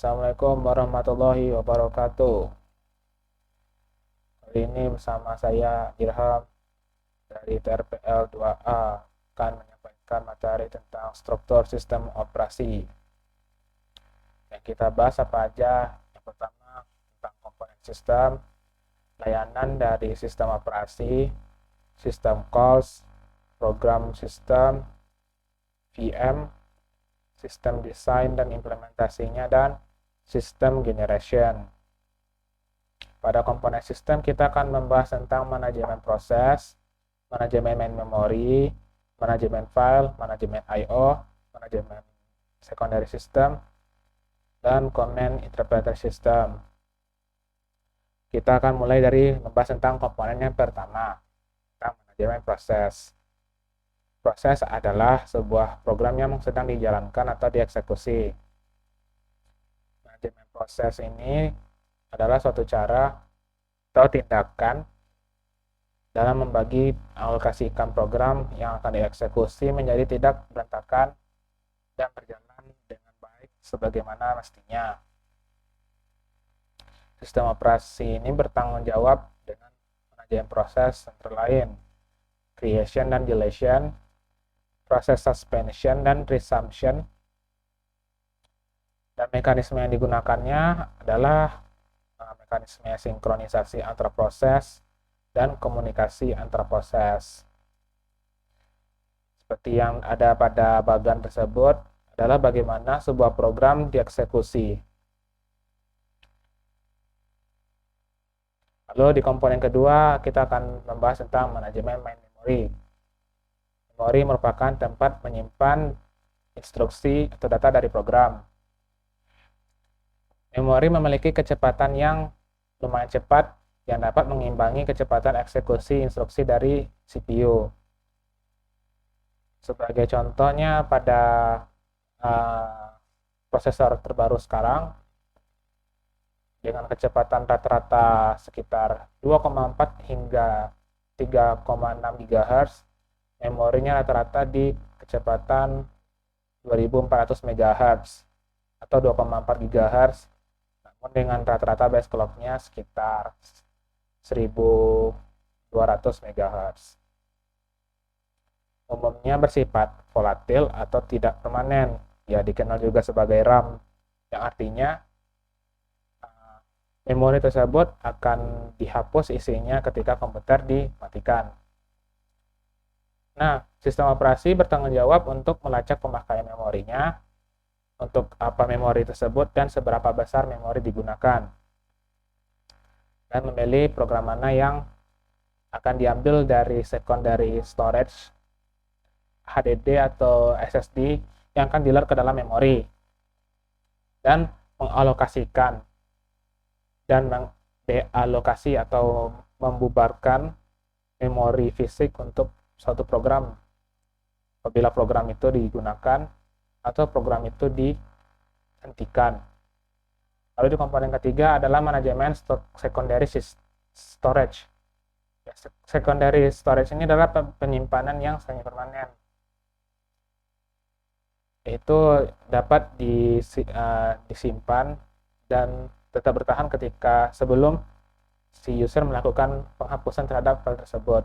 Assalamualaikum warahmatullahi wabarakatuh. Kali ini bersama saya Irham dari TRPL 2A akan menyampaikan materi tentang struktur sistem operasi. Yang kita bahas apa aja? Yang pertama tentang komponen sistem, layanan dari sistem operasi, sistem calls, program sistem, VM, sistem desain dan implementasinya, dan sistem generation. Pada komponen sistem kita akan membahas tentang manajemen proses, manajemen main memori, manajemen file, manajemen I/O, manajemen secondary system, dan command interpreter system. Kita akan mulai dari membahas tentang komponen yang pertama, tentang manajemen proses. Proses adalah sebuah program yang sedang dijalankan atau dieksekusi. Manajemen proses ini adalah suatu cara atau tindakan dalam membagi alokasikan program yang akan dieksekusi menjadi tidak berantakan dan berjalan dengan baik sebagaimana mestinya. Sistem operasi ini bertanggung jawab dengan manajemen proses antara lain creation dan deletion, proses suspension dan resumption, dan mekanisme yang digunakannya adalah mekanisme sinkronisasi antar proses dan komunikasi antar proses. Seperti yang ada pada bagian tersebut adalah bagaimana sebuah program dieksekusi. Lalu di komponen kedua kita akan membahas tentang manajemen main memory. Memori merupakan tempat menyimpan instruksi atau data dari program. Memori memiliki kecepatan yang lumayan cepat yang dapat mengimbangi kecepatan eksekusi instruksi dari CPU. Sebagai contohnya pada prosesor terbaru sekarang dengan kecepatan rata-rata sekitar 2,4 hingga 3,6 GHz, memorinya rata-rata di kecepatan 2400 MHz atau 2,4 GHz, namun dengan rata-rata base clock-nya sekitar 1200 MHz. Umumnya bersifat volatil atau tidak permanen, ya dikenal juga sebagai RAM, yang artinya memori tersebut akan dihapus isinya ketika komputer dimatikan. Nah, sistem operasi bertanggung jawab untuk melacak pemakaian memorinya, untuk apa memori tersebut dan seberapa besar memori digunakan, dan memilih program mana yang akan diambil dari secondary storage, HDD atau SSD yang akan di-load ke dalam memori, dan mengalokasikan dan mendealokasi atau membubarkan memori fisik untuk suatu program apabila program itu digunakan atau program itu dihentikan. Lalu di komponen ketiga adalah manajemen secondary storage. Secondary storage ini adalah penyimpanan yang semi permanen. Itu dapat disimpan dan tetap bertahan ketika sebelum si user melakukan penghapusan terhadap file tersebut.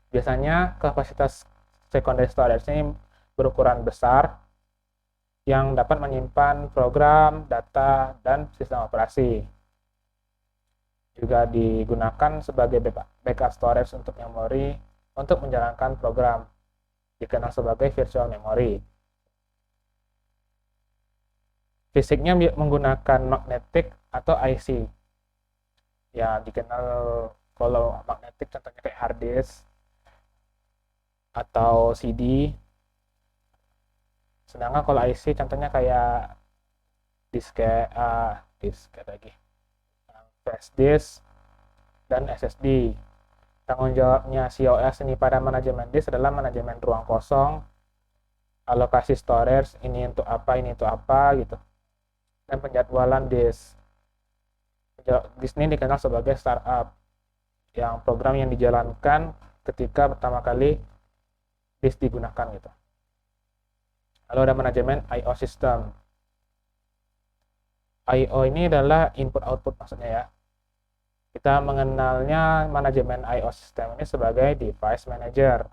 Biasanya kapasitas secondary storage ini berukuran besar yang dapat menyimpan program, data, dan sistem operasi. Juga digunakan sebagai backup storage untuk memori untuk menjalankan program, dikenal sebagai virtual memory. Fisiknya menggunakan magnetic atau IC. Ya, dikenal kalau magnetic contohnya kayak hard disk atau CD. Sedangkan kalau IC contohnya kayak disket lagi, flash disk dan SSD. Tanggung jawabnya COS ini pada manajemen disk adalah manajemen ruang kosong, alokasi storage, ini untuk apa gitu, dan penjadwalan disk. Disk ini dikenal sebagai startup, yang program yang dijalankan ketika pertama kali disk digunakan gitu. Lalu ada manajemen I/O system. I/O ini adalah input-output maksudnya ya. Kita mengenalnya manajemen I/O sistem ini sebagai device manager.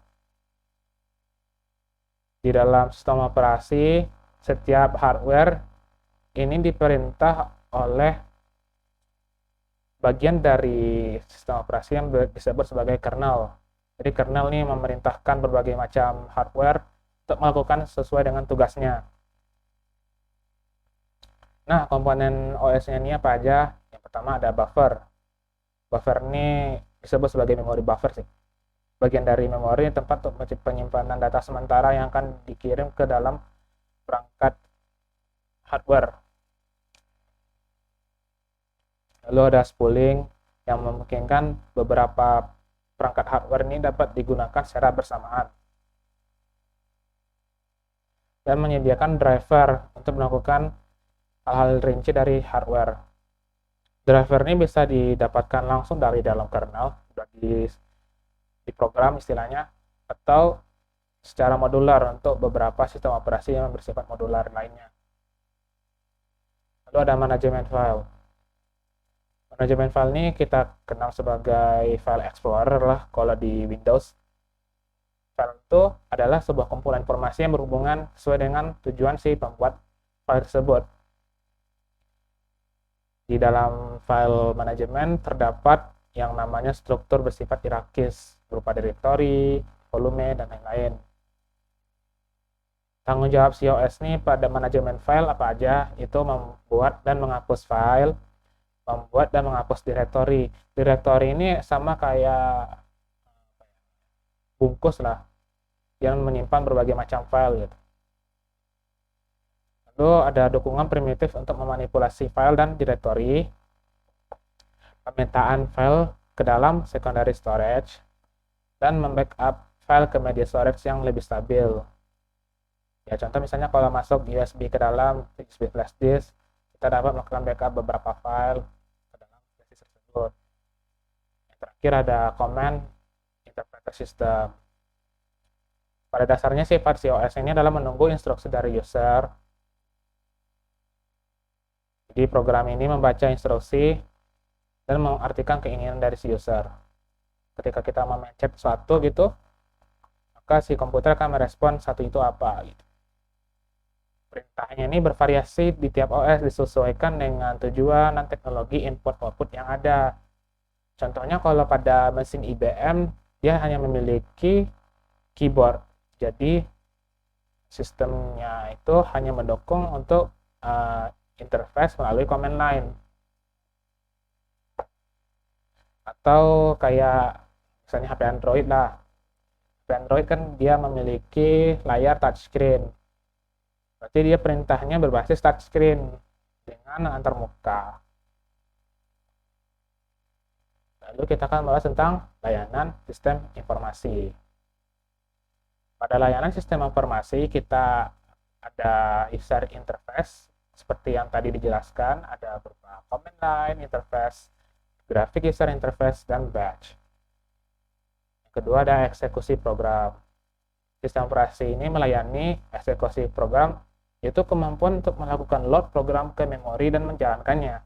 Di dalam sistem operasi, setiap hardware ini diperintah oleh bagian dari sistem operasi yang disebut sebagai kernel. Jadi kernel ini memerintahkan berbagai macam hardware untuk melakukan sesuai dengan tugasnya. Nah, komponen OS-nya ini apa aja? Yang pertama ada buffer. Buffer ini disebut sebagai memori buffer sih. Bagian dari memori tempat untuk penyimpanan data sementara yang akan dikirim ke dalam perangkat hardware. Lalu ada spooling yang memungkinkan beberapa perangkat hardware ini dapat digunakan secara bersamaan. Dan menyediakan driver untuk melakukan hal-hal rinci dari hardware. Driver ini bisa didapatkan langsung dari dalam kernel, sudah diprogram istilahnya, atau secara modular untuk beberapa sistem operasi yang bersifat modular lainnya. Lalu ada manajemen file. Manajemen file ini kita kenal sebagai file explorer lah kalau di Windows. File itu adalah sebuah kumpulan informasi yang berhubungan sesuai dengan tujuan si pembuat file tersebut. Di dalam file manajemen terdapat yang namanya struktur bersifat hierarkis berupa direktori, volume, dan lain-lain. Tanggung jawab COS ini pada manajemen file apa aja? Itu membuat dan menghapus file, membuat dan menghapus direktori. Direktori ini sama kayak bungkus lah yang menyimpan berbagai macam file gitu. Lalu ada dukungan primitif untuk memanipulasi file dan direktori, pemetaan file ke dalam secondary storage, dan membackup file ke media storage yang lebih stabil. Ya, contoh misalnya kalau masuk USB ke dalam USB flash disk, kita dapat melakukan backup beberapa file ke dalam flash disk tersebut. Yang terakhir ada command interpreter system. Pada dasarnya sifat COS ini adalah menunggu instruksi dari user. Jadi program ini membaca instruksi dan mengartikan keinginan dari si user. Ketika kita memencet sesuatu gitu, maka si komputer akan merespon satu itu apa gitu. Perintahnya ini bervariasi di tiap OS disesuaikan dengan tujuan dan teknologi input-output yang ada. Contohnya kalau pada mesin IBM, dia hanya memiliki keyboard. Jadi sistemnya itu hanya mendukung untuk interface melalui command line. Atau kayak misalnya HP Android lah. HP Android kan dia memiliki layar touchscreen. Berarti dia perintahnya berbasis touchscreen dengan antarmuka. Lalu kita akan bahas tentang layanan sistem informasi. Pada layanan sistem informasi kita ada user interface seperti yang tadi dijelaskan, ada berupa command line interface, graphic user interface, dan batch. Yang kedua ada eksekusi program. Sistem operasi ini melayani eksekusi program, yaitu kemampuan untuk melakukan load program ke memori dan menjalankannya.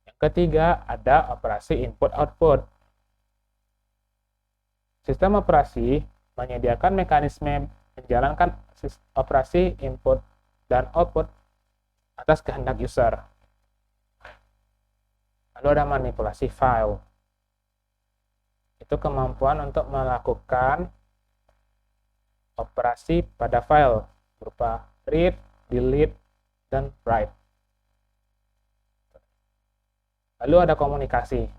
Yang ketiga ada operasi input-output. Sistem operasi menyediakan mekanisme menjalankan operasi input dan output atas kehendak user. Lalu ada manipulasi file. Itu kemampuan untuk melakukan operasi pada file berupa read, delete, dan write. Lalu ada komunikasi.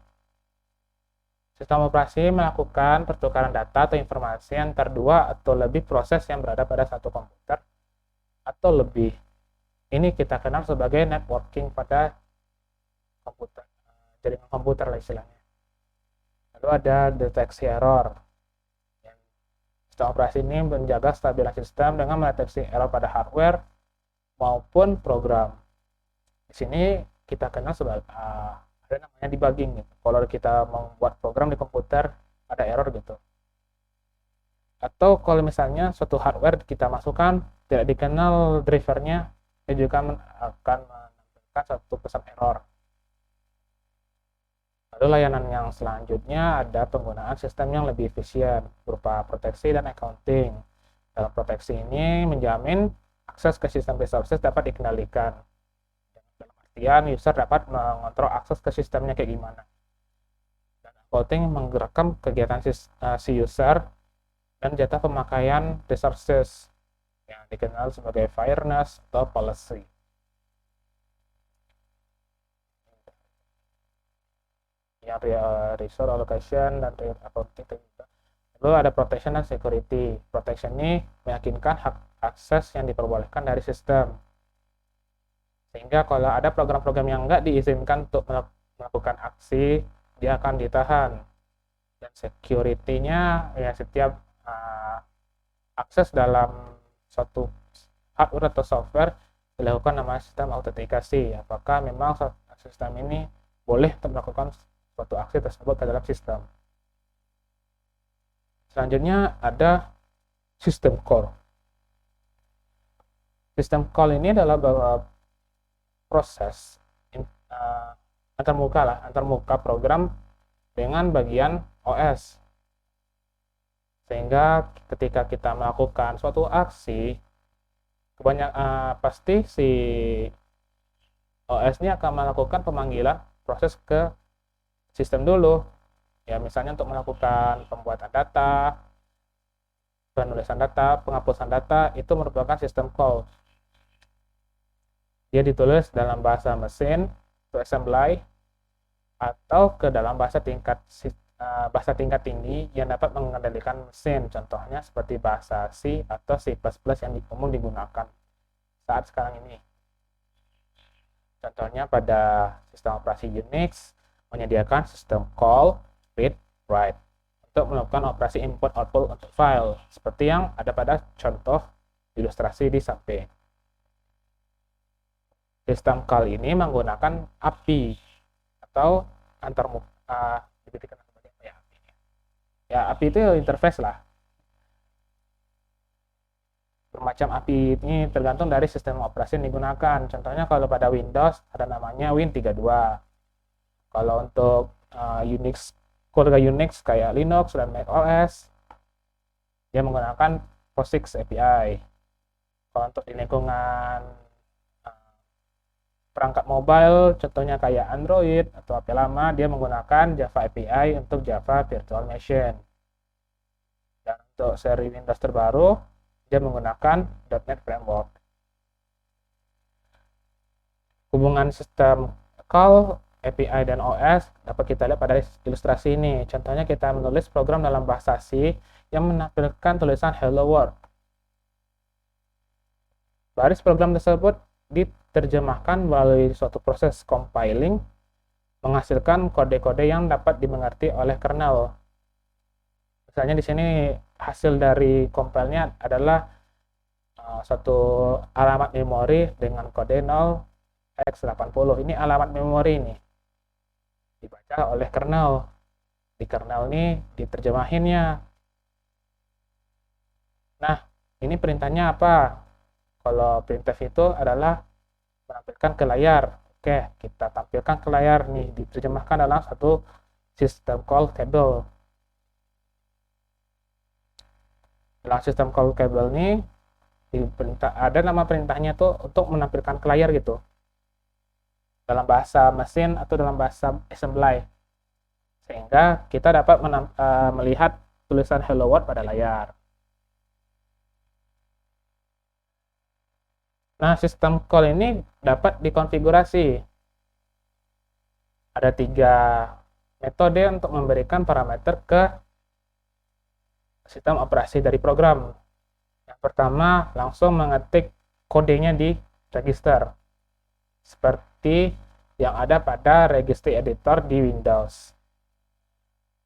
Sistem operasi melakukan pertukaran data atau informasi antar dua atau lebih proses yang berada pada satu komputer atau lebih. Ini kita kenal sebagai networking pada komputer, jaringan komputer lah istilahnya. Lalu ada deteksi error. Sistem operasi ini menjaga stabilitas sistem dengan mendeteksi error pada hardware maupun program. Di sini kita kenal sebagai ada namanya debugging gitu. Kalau kita membuat program di komputer ada error gitu. Atau kalau misalnya suatu hardware kita masukkan tidak dikenal drivernya, dia juga akan menghasilkan satu pesan error. Lalu layanan yang selanjutnya ada penggunaan sistem yang lebih efisien berupa proteksi dan accounting. Dalam proteksi ini menjamin akses ke sistem resources dapat dikendalikan. Dalam artian user dapat mengontrol akses ke sistemnya kayak gimana. Dan accounting menggerakkan kegiatan si user dan jatah pemakaian resources yang dikenal sebagai fairness atau policy. Yang resource allocation dan accounting juga. Lalu ada protection dan security. Protection ini meyakinkan hak akses yang diperbolehkan dari sistem. Sehingga kalau ada program-program yang nggak diizinkan untuk melakukan aksi, dia akan ditahan. Dan security-nya ya setiap akses dalam suatu hardware atau software dilakukan namanya sistem autentikasi. Apakah memang sistem ini boleh untuk melakukan suatu aksi tersebut ke dalam sistem. Selanjutnya ada system call. System call ini adalah proses antarmuka program dengan bagian OS. Sehingga ketika kita melakukan suatu aksi, pasti si OS ini akan melakukan pemanggilan proses ke sistem dulu. Ya, misalnya untuk melakukan pembuatan data, penulisan data, penghapusan data, itu merupakan system call. Dia ditulis dalam bahasa mesin, to assembly, atau ke dalam bahasa tingkat tinggi yang dapat mengendalikan mesin. Contohnya seperti bahasa C atau C++ yang umum digunakan saat sekarang ini. Contohnya pada sistem operasi Unix menyediakan sistem call, read, write untuk melakukan operasi input output untuk file seperti yang ada pada contoh ilustrasi di samping. Sistem call ini menggunakan API atau antarmuka. Ya, API itu interface lah. Bermacam API ini tergantung dari sistem operasi yang digunakan. Contohnya kalau pada Windows ada namanya Win32. Kalau untuk keluarga Unix kayak Linux dan Mac OS, dia menggunakan POSIX API. Kalau untuk di lingkungan perangkat mobile, contohnya kayak Android atau HP lama, dia menggunakan Java API untuk Java Virtual Machine. Dan untuk seri Windows terbaru, dia menggunakan .NET Framework. Hubungan sistem call, API, dan OS dapat kita lihat pada ilustrasi ini. Contohnya kita menulis program dalam bahasa C yang menampilkan tulisan Hello World. Baris program tersebut diterjemahkan melalui suatu proses compiling, menghasilkan kode-kode yang dapat dimengerti oleh kernel. Misalnya di sini hasil dari compile-nya adalah satu alamat memori dengan kode 0x80. Ini alamat memori ini dibaca oleh kernel. Di kernel ini diterjemahinnya. Nah, ini perintahnya apa? Kalau printf itu adalah menampilkan ke layar. Oke, kita tampilkan ke layar nih, diterjemahkan dalam satu system call table. Dalam system call table ini ada nama perintahnya tuh untuk menampilkan ke layar gitu. Dalam bahasa mesin atau dalam bahasa assembly. Sehingga kita dapat melihat tulisan Hello World pada layar. Nah, sistem call ini dapat dikonfigurasi. Ada 3 metode untuk memberikan parameter ke sistem operasi dari program. Yang pertama, langsung mengetik kodenya di register. Seperti yang ada pada registry editor di Windows.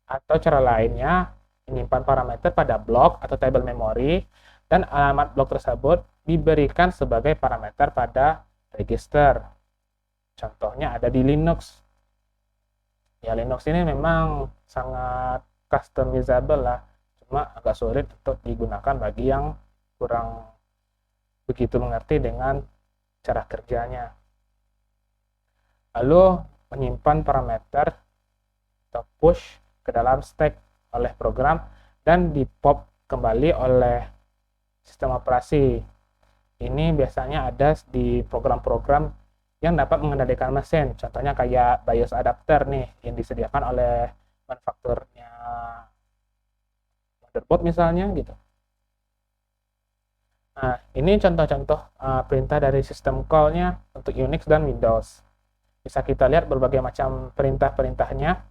Atau cara lainnya, menyimpan parameter pada blok atau table memory, dan alamat blok tersebut diberikan sebagai parameter pada register. Contohnya ada di Linux. Ya, Linux ini memang sangat customizable lah, cuma agak sulit untuk digunakan bagi yang kurang begitu mengerti dengan cara kerjanya. lalu menyimpan parameter atau push ke dalam stack oleh program dan di pop kembali oleh sistem operasi. Ini biasanya ada di program-program yang dapat mengendalikan mesin, contohnya kayak BIOS adapter nih yang disediakan oleh manufakturnya motherboard misalnya gitu. Nah, ini contoh-contoh perintah dari sistem call-nya untuk Unix dan Windows. Bisa kita lihat berbagai macam perintah-perintahnya.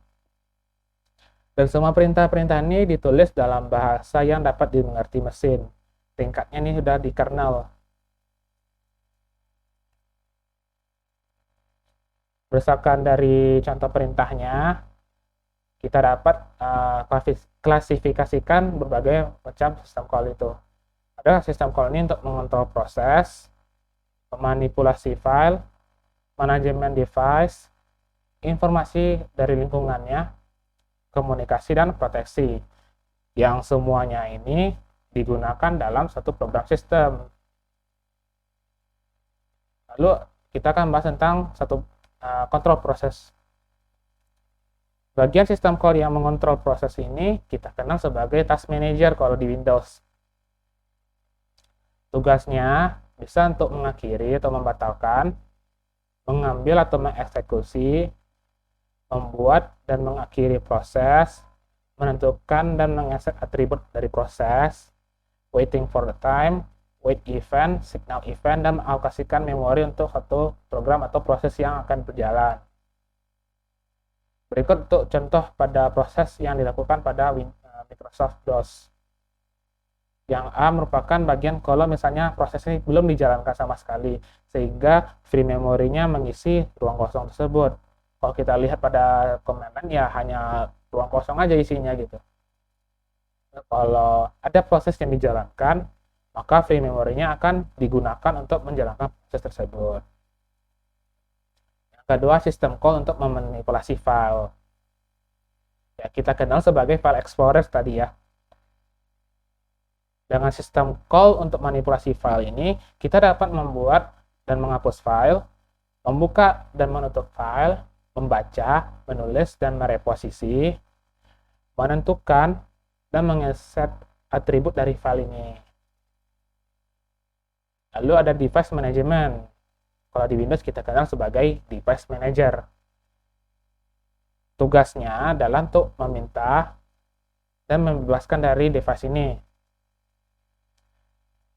Dan semua perintah-perintah ini ditulis dalam bahasa yang dapat dimengerti mesin. Tingkatnya ini sudah di kernel. Berdasarkan dari contoh perintahnya, kita dapat klasifikasikan berbagai macam sistem call itu. Ada sistem call ini untuk mengontrol proses, memanipulasi file, manajemen device, informasi dari lingkungannya, komunikasi dan proteksi. Yang semuanya ini digunakan dalam satu program sistem. Lalu kita akan bahas tentang satu kontrol proses. Bagian sistem call yang mengontrol proses ini kita kenal sebagai task manager kalau di Windows. Tugasnya bisa untuk mengakhiri atau membatalkan, mengambil atau mengeksekusi, membuat dan mengakhiri proses, menentukan dan mengeset atribut dari proses, waiting for the time, wait event, signal event, dan mengalokasikan memori untuk satu program atau proses yang akan berjalan. Berikut untuk contoh pada proses yang dilakukan pada Microsoft DOS. Yang A merupakan bagian kalau misalnya proses ini belum dijalankan sama sekali, sehingga free memorinya mengisi ruang kosong tersebut. Kalau kita lihat pada komandan ya hanya ruang kosong aja isinya gitu. Kalau ada proses yang dijalankan, maka free memorinya akan digunakan untuk menjalankan proses tersebut. Yang kedua, sistem call untuk memanipulasi file. Ya, kita kenal sebagai file explorer tadi ya. Dengan sistem call untuk manipulasi file ini, kita dapat membuat dan menghapus file, membuka dan menutup file, membaca, menulis dan mereposisi, menentukan dan mengeset atribut dari file ini. Lalu ada device management. Kalau di Windows kita kenal sebagai device manager. Tugasnya adalah untuk meminta dan membebaskan dari device ini,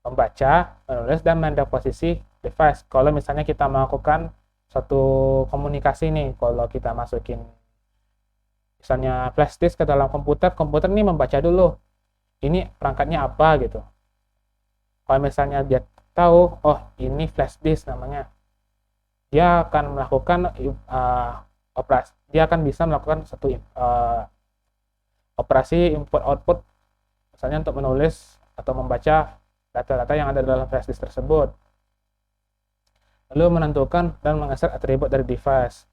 membaca, menulis, dan mendeposisi device. Kalau misalnya kita melakukan suatu komunikasi nih, kalau kita masukin misalnya flash disk ke dalam komputer, komputer ini membaca dulu, ini perangkatnya apa gitu. Kalau misalnya dia tahu, oh ini flash disk namanya, dia akan melakukan operasi, dia akan bisa melakukan satu operasi input output, misalnya untuk menulis atau membaca data-data yang ada dalam flash disk tersebut. Lalu menentukan dan mengeset atribut dari device.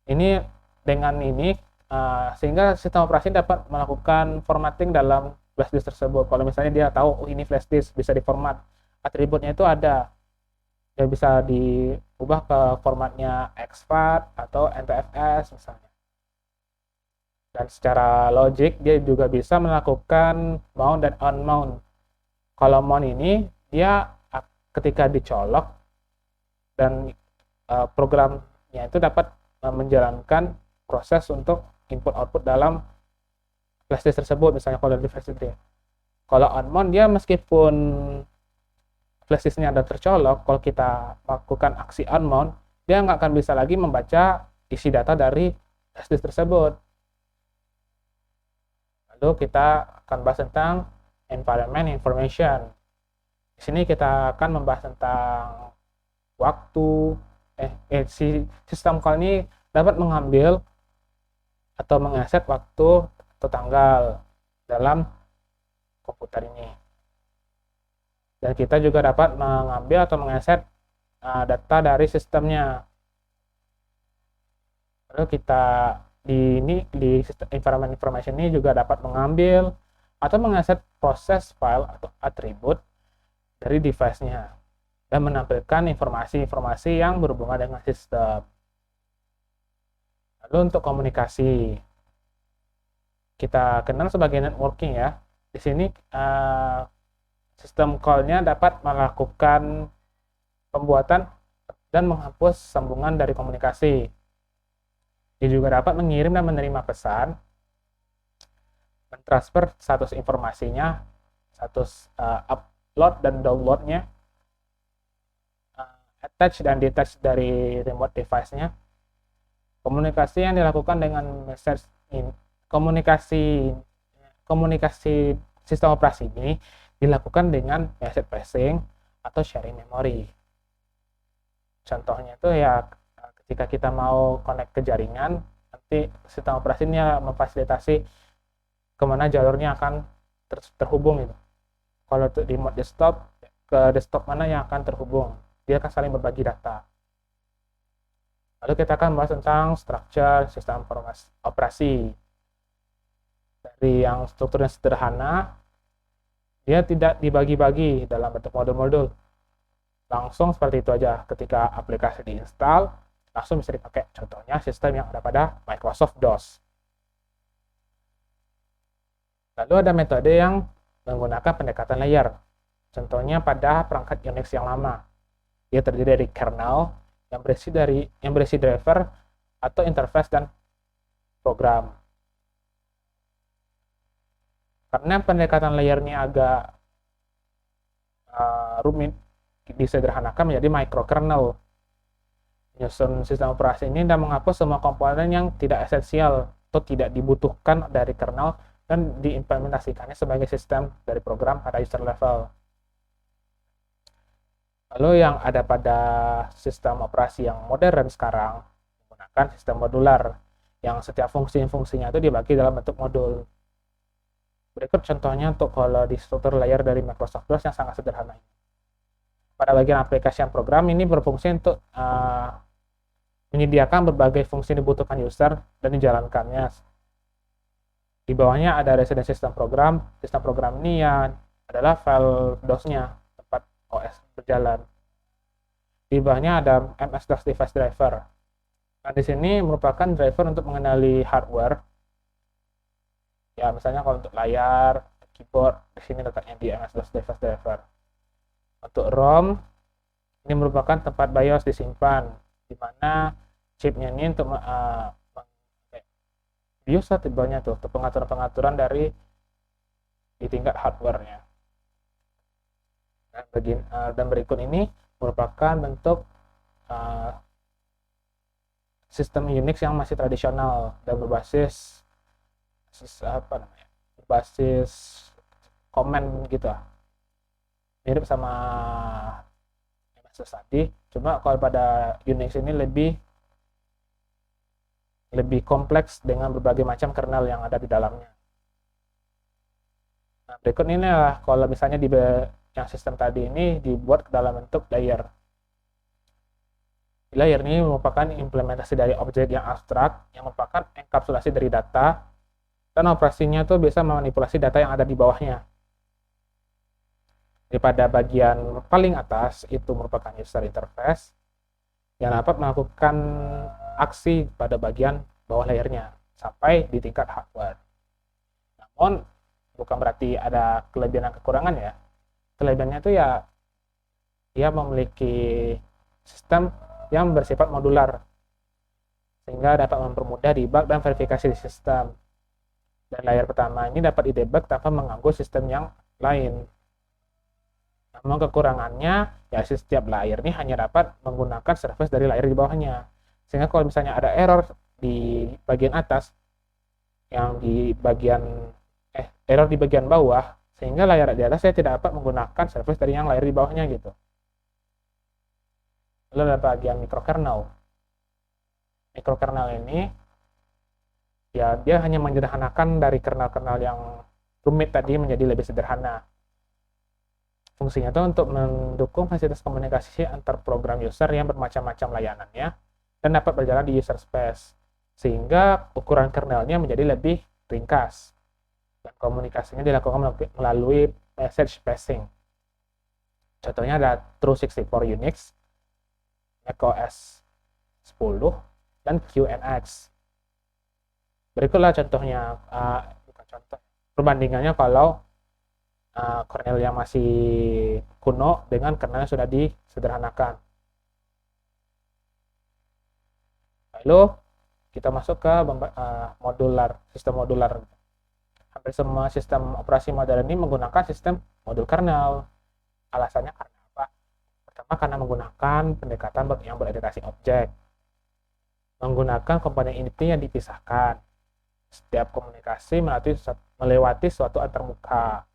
Ini dengan ini sehingga sistem operasi dapat melakukan formatting dalam flash disk tersebut. Kalau misalnya dia tahu, oh ini flash disk, bisa diformat. Atributnya itu ada. Dia bisa diubah ke formatnya exFAT atau NTFS misalnya. Dan secara logik dia juga bisa melakukan mount dan unmount. Kalau mount ini dia ketika dicolok dan programnya itu dapat menjalankan proses untuk input output dalam flash disk tersebut, misalnya kalau di flash disk. Kalau unmount dia meskipun flash disknya ada tercolok, kalau kita melakukan aksi unmount, dia nggak akan bisa lagi membaca isi data dari flash disk tersebut. Lalu kita akan bahas tentang environment information. Di sini kita akan membahas tentang waktu, sistem call ini dapat mengambil atau mengeset waktu atau tanggal dalam komputer ini. Dan kita juga dapat mengambil atau mengeset data dari sistemnya. Lalu kita di sistem environment information ini juga dapat mengambil atau mengeset proses file atau atribut dari device-nya dan menampilkan informasi-informasi yang berhubungan dengan sistem. Lalu untuk komunikasi, kita kenal sebagai networking ya. Di sini sistem call-nya dapat melakukan pembuatan dan menghapus sambungan dari komunikasi. Dia juga dapat mengirim dan menerima pesan, mentransfer status informasinya, status upload dan downloadnya, attach dan detach dari remote device-nya. Komunikasi yang dilakukan dengan message komunikasi sistem operasi ini dilakukan dengan message passing atau sharing memori. Contohnya itu ya ketika kita mau connect ke jaringan, nanti sistem operasinya memfasilitasi kemana jalurnya akan terhubung gitu. Kalau di mode desktop, ke desktop mana yang akan terhubung, dia akan saling berbagi data. Lalu kita akan bahas tentang structure sistem operasi. Dari yang strukturnya sederhana, dia tidak dibagi-bagi dalam bentuk modul-modul. Langsung seperti itu aja. Ketika aplikasi diinstal, langsung bisa dipakai. Contohnya sistem yang ada pada Microsoft DOS. Lalu ada metode yang menggunakan pendekatan layer. Contohnya pada perangkat Unix yang lama. Dia terdiri dari kernel yang berisi driver atau interface dan program. Karena pendekatan layernya agak rumit, disederhanakan menjadi microkernel. Menyusun sistem operasi ini dan menghapus semua komponen yang tidak esensial atau tidak dibutuhkan dari kernel dan diimplementasikannya sebagai sistem dari program pada user level. Lalu yang ada pada sistem operasi yang modern sekarang menggunakan sistem modular yang setiap fungsinya itu dibagi dalam bentuk modul. Berikut contohnya untuk kalau di struktur layer dari Microsoft DOS yang sangat sederhana. Pada bagian aplikasi yang program ini berfungsi untuk menyediakan berbagai fungsi yang dibutuhkan user dan dijalankannya. Di bawahnya ada resident sistem program. Sistem program ini ya adalah file DOS-nya, tempat OS berjalan. Di bawahnya ada MS-DOS device driver. Nah, di sini merupakan driver untuk mengenali hardware. Ya, misalnya kalau untuk layar, keyboard, di sini letaknya di MS-DOS device driver. Untuk ROM, ini merupakan tempat BIOS disimpan, di mana chipnya ini untuk BIOS tibanya tuh, untuk pengaturan-pengaturan dari di tingkat hardware-nya. Dan berikut ini merupakan bentuk sistem Unix yang masih tradisional dan berbasis command gitu lah. Mirip sama MS tadi, cuma kalau pada Unix ini lebih kompleks dengan berbagai macam kernel yang ada di dalamnya. Nah, berikut ini lah kalau misalnya yang sistem tadi ini dibuat ke dalam bentuk layer. Layer ini merupakan implementasi dari objek yang abstrak yang merupakan enkapsulasi dari data, dan operasinya tuh bisa memanipulasi data yang ada di bawahnya. Pada bagian paling atas itu merupakan user interface yang dapat melakukan aksi pada bagian bawah layernya sampai di tingkat hardware. Namun bukan berarti ada kelebihan dan kekurangan ya. Kelebihannya itu ya dia memiliki sistem yang bersifat modular sehingga dapat mempermudah debug dan verifikasi di sistem. Dan layer pertama ini dapat didebug tanpa mengganggu sistem yang lain. Namun kekurangannya ya setiap layer ini hanya dapat menggunakan service dari layer di bawahnya. Sehingga kalau misalnya ada error di bagian atas yang di bagian error di bagian bawah, sehingga layar di atas saya tidak dapat menggunakan service dari yang layer di bawahnya gitu. Lalu ada bagian microkernel. Microkernel ini ya dia hanya menyederhanakan dari kernel-kernel yang rumit tadi menjadi lebih sederhana. Fungsinya itu untuk mendukung fasilitas komunikasi antar program user yang bermacam-macam layanannya dan dapat berjalan di user space, sehingga ukuran kernelnya menjadi lebih ringkas dan komunikasinya dilakukan melalui message passing. Contohnya ada True64 Unix, macOS 10, dan QNX. Berikutlah contohnya, bukan contoh, perbandingannya kalau kernel yang masih kuno dengan kernel yang sudah disederhanakan. Lalu kita masuk ke sistem modular. Hampir semua sistem operasi modern ini menggunakan sistem modul kernel. Alasannya karena apa? Pertama, karena menggunakan pendekatan yang berorientasi objek. Menggunakan komponen inti yang dipisahkan. Setiap komunikasi melewati suatu antarmuka.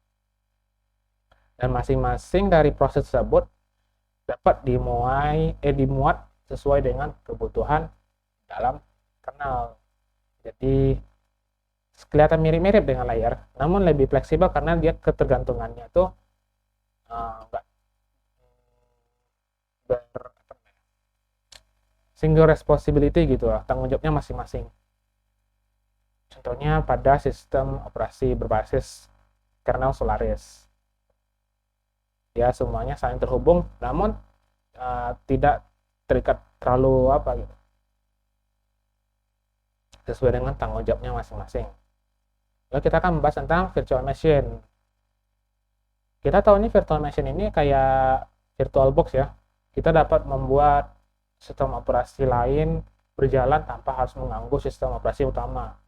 Dan masing-masing dari proses tersebut dapat dimuat sesuai dengan kebutuhan dalam kernel. Jadi kelihatan mirip-mirip dengan layar, namun lebih fleksibel karena dia ketergantungannya tuh enggak single responsibility gitu lah, tanggung jawabnya masing-masing. Contohnya pada sistem operasi berbasis kernel Solaris. Ya, semuanya saling terhubung, namun tidak terikat terlalu gitu, sesuai dengan tanggung jawabnya masing-masing. Lalu kita akan membahas tentang virtual machine. Kita tahu ini virtual machine ini kayak virtual box ya. Kita dapat membuat sistem operasi lain berjalan tanpa harus mengganggu sistem operasi utama.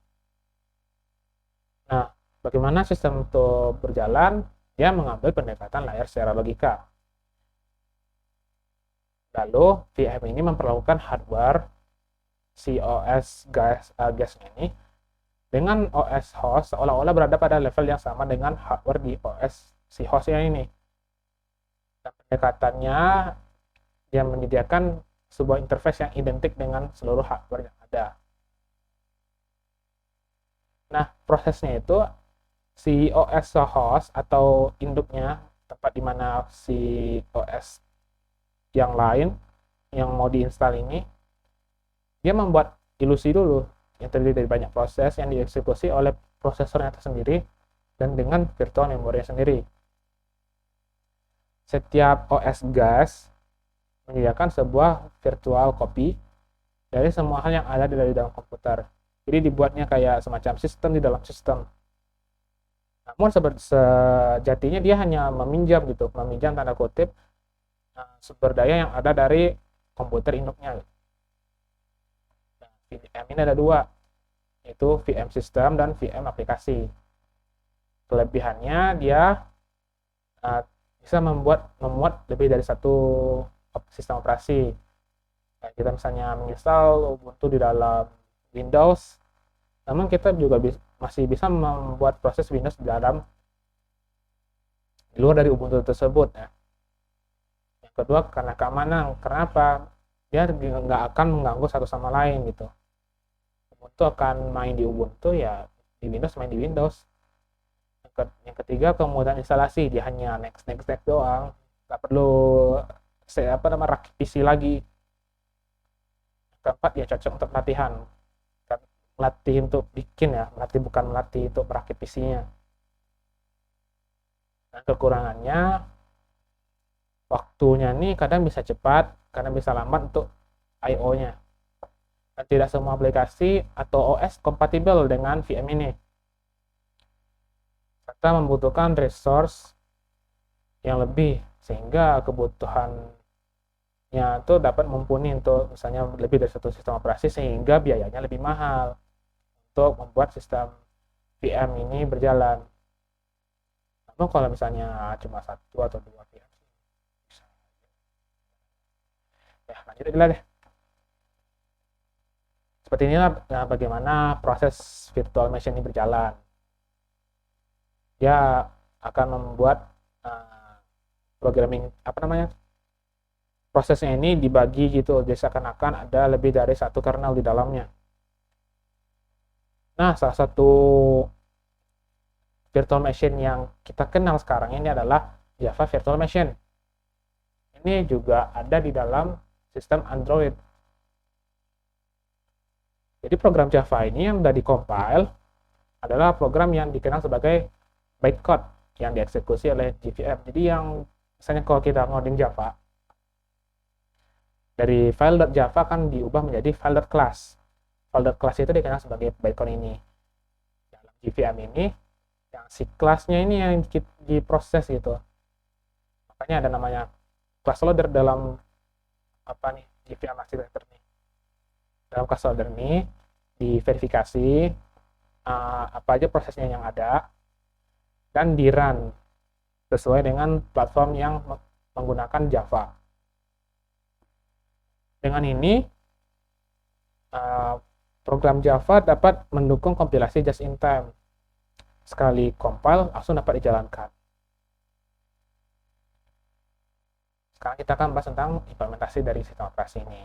Nah, bagaimana sistem itu berjalan? Dia mengambil pendekatan layar secara logika. Lalu, VM ini memperlakukan hardware si OS gasnya ini dengan OS host seolah-olah berada pada level yang sama dengan hardware di OS si hostnya ini. Dan pendekatannya dia menyediakan sebuah interface yang identik dengan seluruh hardware yang ada. Nah, prosesnya itu si OS host atau induknya, tempat di mana si OS yang lain yang mau diinstal ini, dia membuat ilusi dulu yang terdiri dari banyak proses yang dieksekusi oleh prosesornya tersendiri dan dengan virtual memory sendiri. Setiap OS gas menyediakan sebuah virtual copy dari semua hal yang ada di dalam komputer. Jadi dibuatnya kayak semacam sistem di dalam sistem. Namun sejatinya dia hanya meminjam tanda kutip sumber daya yang ada dari komputer induknya. VM ini ada dua, yaitu VM sistem dan VM aplikasi. Kelebihannya dia bisa memuat lebih dari satu sistem operasi. Nah, kita misalnya menginstal Ubuntu di dalam Windows, namun kita juga masih bisa membuat proses Windows di luar dari Ubuntu tersebut. Ya. Yang kedua, karena keamanan. Kenapa? Dia nggak akan mengganggu satu sama lain gitu. Ubuntu akan main di Ubuntu, ya di Windows main di Windows. Yang ketiga, kemudahan instalasi. Dia hanya next doang, nggak perlu rakit PC lagi. Yang keempat, ya cocok untuk latihan, melatih untuk bukan melatih untuk merakit PC-nya. Nah, kekurangannya waktunya nih kadang bisa cepat, kadang bisa lambat untuk I/O-nya. Dan tidak semua aplikasi atau OS kompatibel dengan VM ini. Serta membutuhkan resource yang lebih, sehingga kebutuhannya itu dapat mumpuni untuk misalnya lebih dari satu sistem operasi, sehingga biayanya lebih mahal untuk membuat sistem VM ini berjalan. Namun kalau misalnya cuma satu atau dua VM, bisa. Ya, lanjut aja deh. Seperti inilah bagaimana proses virtual machine ini berjalan. Dia akan membuat programming prosesnya ini dibagi gitu, jadi seakan-akan ada lebih dari satu kernel di dalamnya. Nah, salah satu virtual machine yang kita kenal sekarang ini adalah Java Virtual Machine. Ini juga ada di dalam sistem Android. Jadi program Java ini yang sudah di-compile adalah program yang dikenal sebagai bytecode yang dieksekusi oleh JVM. Jadi yang misalnya kalau kita ngoding Java, dari file.java kan diubah menjadi file.class. folder kelas itu dikenal sebagai bytecode ini. Dalam JVM ini, yang si kelasnya ini yang diproses gitu. Makanya ada namanya class loader dalam JVM architecture nih. Dalam class loader ini diverifikasi apa aja prosesnya yang ada dan di run sesuai dengan platform yang menggunakan Java. Dengan ini program Java dapat mendukung kompilasi just in time. Sekali compile langsung dapat dijalankan. Sekarang kita akan bahas tentang implementasi dari sistem operasi ini.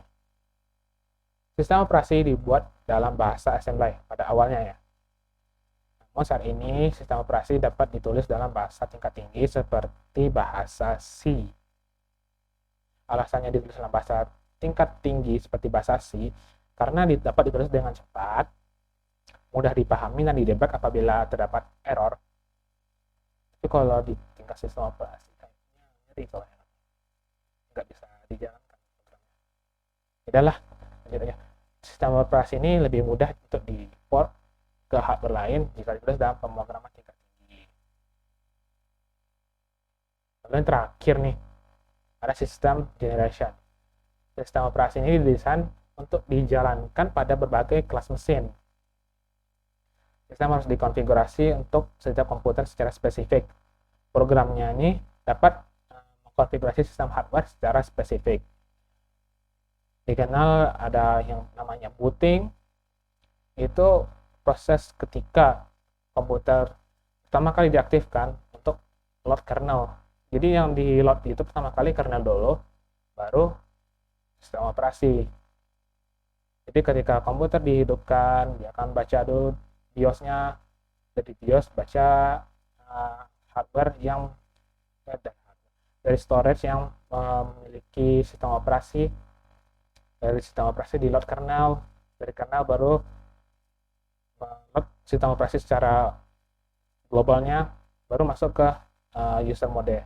Sistem operasi dibuat dalam bahasa assembly pada awalnya ya. Namun saat ini sistem operasi dapat ditulis dalam bahasa tingkat tinggi seperti bahasa C. Alasannya ditulis dalam bahasa tingkat tinggi seperti bahasa C karena dapat ditulis dengan cepat, mudah dipahami dan didebug apabila terdapat error. Tapi kalau di tingkat sistem operasi kayaknya ngeri kalau nggak bisa dijalankan programnya. Yaudahlah, lanjut aja. Sistem operasi ini lebih mudah untuk di-port ke hardware lain jika ditulis dalam pemrograman tingkat tinggi. Lalu yang terakhir nih, ada sistem generation. Sistem operasi ini didesain untuk dijalankan pada berbagai kelas mesin. Sistem harus dikonfigurasi untuk setiap komputer secara spesifik. Programnya ini dapat mengkonfigurasi sistem hardware secara spesifik. Dikenal ada yang namanya booting, itu proses ketika komputer pertama kali diaktifkan untuk load kernel. Jadi yang di load itu pertama kali kernel dulu, baru sistem operasi. Jadi ketika komputer dihidupkan, dia akan baca dulu BIOS-nya, dari BIOS baca hardware yang dari storage yang memiliki sistem operasi, dari sistem operasi di load kernel, dari kernel baru sistem operasi secara globalnya, baru masuk ke user mode.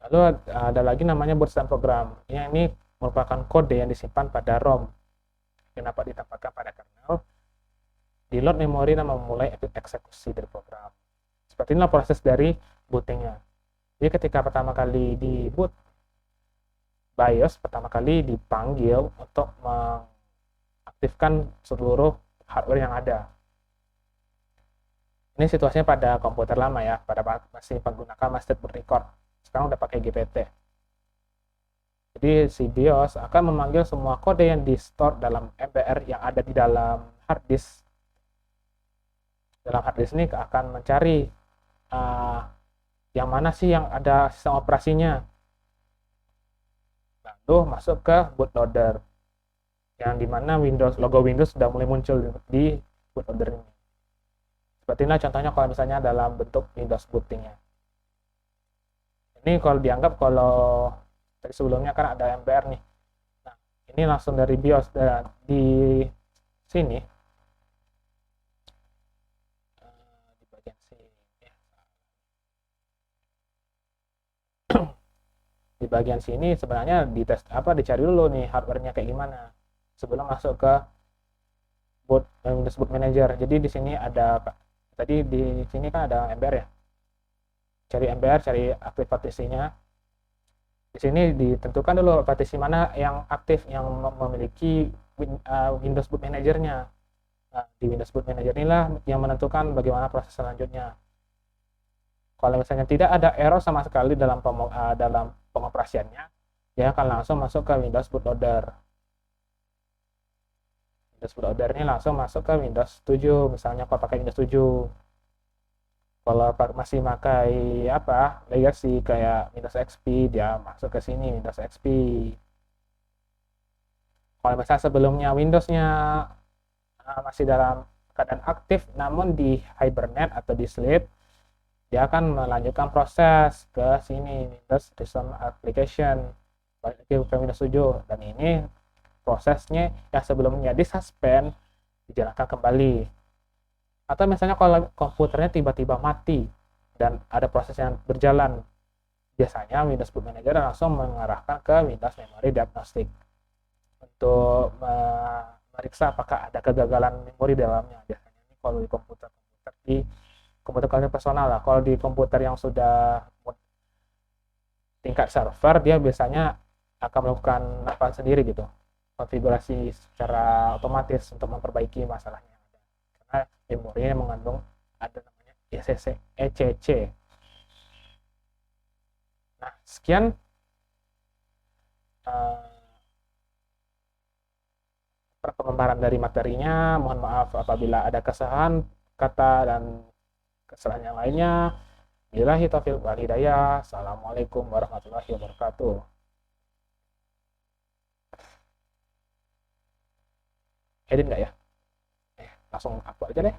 Lalu ada lagi namanya boot system program. Ini merupakan kode yang disimpan pada ROM yang dapat ditambahkan pada kernel, di load memori dan memulai eksekusi dari program. Seperti inilah proses dari bootingnya. Jadi ketika pertama kali di boot, BIOS pertama kali dipanggil untuk mengaktifkan seluruh hardware yang ada. Ini situasinya pada komputer lama ya, pada masih menggunakan master boot record. Sekarang udah pakai GPT. Jadi si BIOS akan memanggil semua kode yang di-store dalam MBR yang ada di dalam hard disk. Dalam hard disk ini akan mencari yang mana sih yang ada sistem operasinya. Lalu masuk ke bootloader, yang dimana logo Windows sudah mulai muncul di bootloader ini. Seperti ini contohnya kalau misalnya dalam bentuk Windows bootingnya. Ini kalau dianggap kalau dari sebelumnya kan ada MBR nih. Nah, ini langsung dari BIOS dan di sini di bagian sini di bagian sini sebenarnya dicari dulu nih hardware-nya kayak gimana sebelum masuk ke Windows Boot Manager. Jadi di sini ada tadi di sini kan ada MBR ya. Cari MBR, cari aktif partisinya. Di sini ditentukan dulu partisi mana yang aktif yang memiliki Windows Boot Manager-nya. Nah, di Windows Boot Manager inilah yang menentukan bagaimana proses selanjutnya. Kalau misalnya tidak ada error sama sekali dalam pengoperasiannya, dia akan langsung masuk ke Windows Bootloader. Windows Bootloader ini langsung masuk ke Windows 7, misalnya kalau pakai Windows 7. Kalau masih pakai legacy kayak Windows XP, dia masuk ke sini Windows XP. Kalau misalnya sebelumnya Windows-nya masih dalam keadaan aktif namun di hibernate atau di sleep, dia akan melanjutkan proses ke sini Windows Recent Application, balik lagi ke Windows 7, dan ini prosesnya yang sebelumnya disuspend dijalankan kembali. Atau misalnya kalau komputernya tiba-tiba mati dan ada proses yang berjalan, biasanya Windows Boot Manager langsung mengarahkan ke Windows Memory Diagnostic untuk meriksa apakah ada kegagalan memori dalamnya. Biasanya ini kalau di komputer personal lah. Kalau di komputer yang sudah tingkat server, dia biasanya akan melakukan apa sendiri gitu, konfigurasi secara otomatis untuk memperbaiki masalahnya. Karena memorinya mengandung ada namanya ECC. Nah, sekian pemaparan dari materinya. Mohon maaf apabila ada kesalahan kata dan kesalahan yang lainnya. Billahi taufiq wal hidayah. Assalamualaikum warahmatullahi wabarakatuh. Edit nggak ya? Langsung upload aja deh.